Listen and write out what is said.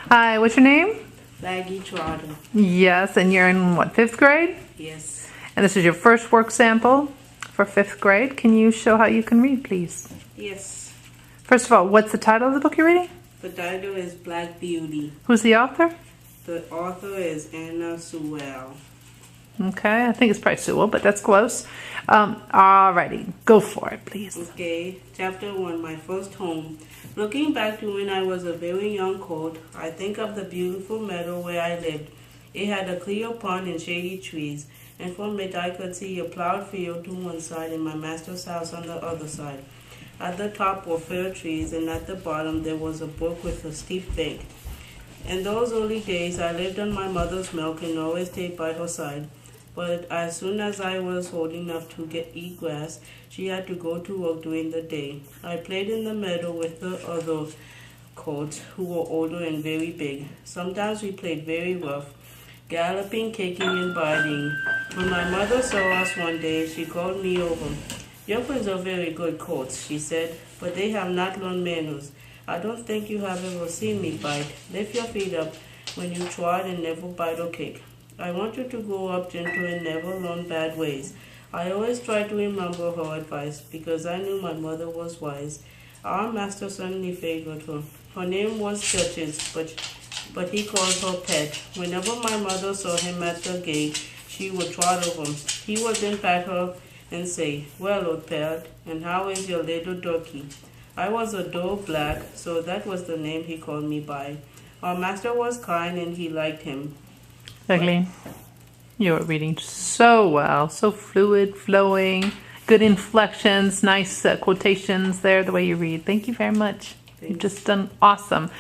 Hi, what's your name? VagiIDEAws1Nov2013LAReading. Yes, and you're in what, 5th grade? Yes. And this is your first work sample for 5th grade. Can you show how you can read, please? Yes. First of all, what's the title of the book you're reading? The title is Black Beauty. Who's the author? The author is Anna Sewell. Okay, I think it's probably Sewell, but that's close. Alrighty, go for it, please. Okay, chapter 1, My First Home. Looking back to when I was a very young colt, I think of the beautiful meadow where I lived. It had a clear pond and shady trees, and from it I could see a plowed field to one side and my master's house on the other side. At the top were fir trees, and at the bottom there was a brook with a steep bank. In those early days I lived on my mother's milk and always stayed by her side. But as soon as I was old enough to eat grass, she had to go to work during the day. I played in the meadow with the other colts, who were older and very big. Sometimes we played very rough, galloping, kicking, and biting. When my mother saw us one day, she called me over. "Your friends are very good colts," she said, "but they have not learned manners. I don't think you have ever seen me bite. Lift your feet up when you trot and never bite or kick. I want you to grow up gentle and never learn bad ways." I always tried to remember her advice because I knew my mother was wise. Our master certainly favored her. Her name was Duchess, but he called her Pet. Whenever my mother saw him at the gate, she would trot over him. He would then pat her and say, "Well, old Pet, and how is your little turkey?" I was a dull black, so that was the name he called me by. Our master was kind and he liked him. Ugly. You're reading so well, so fluid, flowing, good inflections, nice quotations there, the way you read. Thank you very much. Thanks. You've just done awesome.